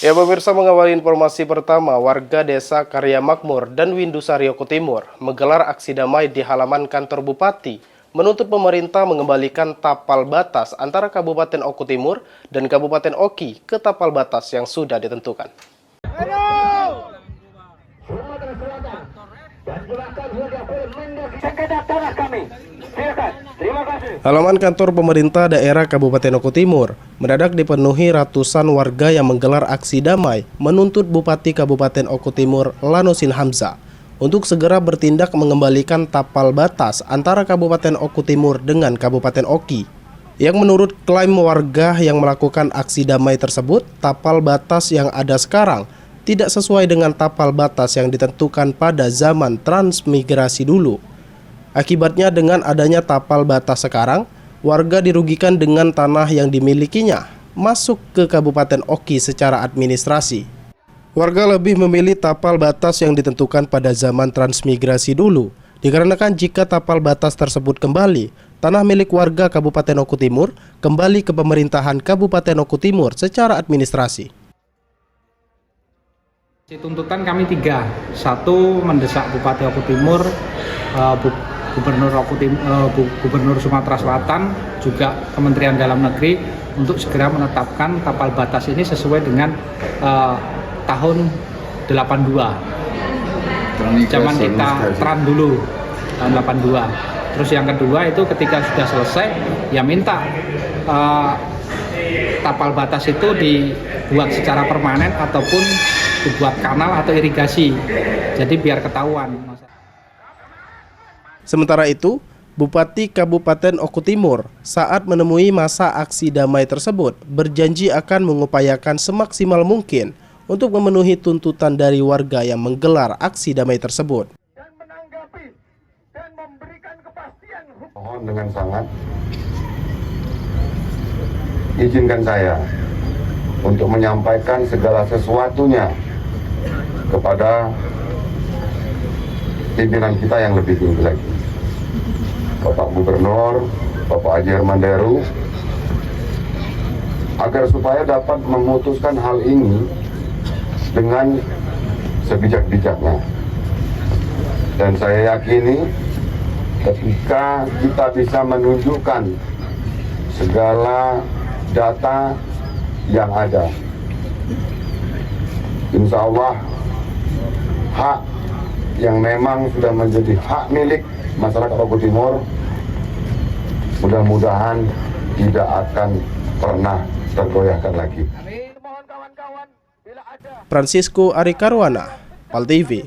Ya pemirsa, mengawali informasi pertama, warga desa Karya Makmur dan Windusari Oku Timur menggelar aksi damai di halaman kantor Bupati, menuntut pemerintah mengembalikan tapal batas antara Kabupaten Oku Timur dan Kabupaten Oki ke tapal batas yang sudah ditentukan. Halaman kantor pemerintah daerah Kabupaten Oku Timur mendadak dipenuhi ratusan warga yang menggelar aksi damai menuntut Bupati Kabupaten Oku Timur Lanusin Hamzah untuk segera bertindak mengembalikan tapal batas antara Kabupaten Oku Timur dengan Kabupaten Oki. Yang menurut klaim warga yang melakukan aksi damai tersebut, tapal batas yang ada sekarang tidak sesuai dengan tapal batas yang ditentukan pada zaman transmigrasi dulu. Akibatnya dengan adanya tapal batas sekarang, warga dirugikan dengan tanah yang dimilikinya masuk ke Kabupaten Oki secara administrasi. Warga lebih memilih tapal batas yang ditentukan pada zaman transmigrasi dulu, dikarenakan jika tapal batas tersebut kembali, tanah milik warga Kabupaten Oku Timur kembali ke pemerintahan Kabupaten Oku Timur secara administrasi. Tuntutan kami tiga. Satu, mendesak Bupati Oku Timur, Gubernur Sumatera Selatan, juga Kementerian Dalam Negeri untuk segera menetapkan tapal batas ini sesuai dengan tahun 82. Zaman kita Tran dulu, tahun 82. Terus yang kedua itu ketika sudah selesai, ya minta tapal batas itu dibuat secara permanen ataupun dibuat kanal atau irigasi, jadi biar ketahuan. Sementara itu, Bupati Kabupaten Oku Timur saat menemui masa aksi damai tersebut berjanji akan mengupayakan semaksimal mungkin untuk memenuhi tuntutan dari warga yang menggelar aksi damai tersebut. Mohon dengan sangat, izinkan saya untuk menyampaikan segala sesuatunya kepada pimpinan kita yang lebih tinggi lagi, Bapak Gubernur, Bapak Haji Hermanderu, agar supaya dapat memutuskan hal ini dengan sebijak-bijaknya. Dan saya yakini ketika kita bisa menunjukkan segala data yang ada, insya Allah hak yang memang sudah menjadi hak milik masyarakat Oku Timur mudah-mudahan tidak akan pernah tergoyahkan lagi. Francisco Ari Karwana, PAL TV.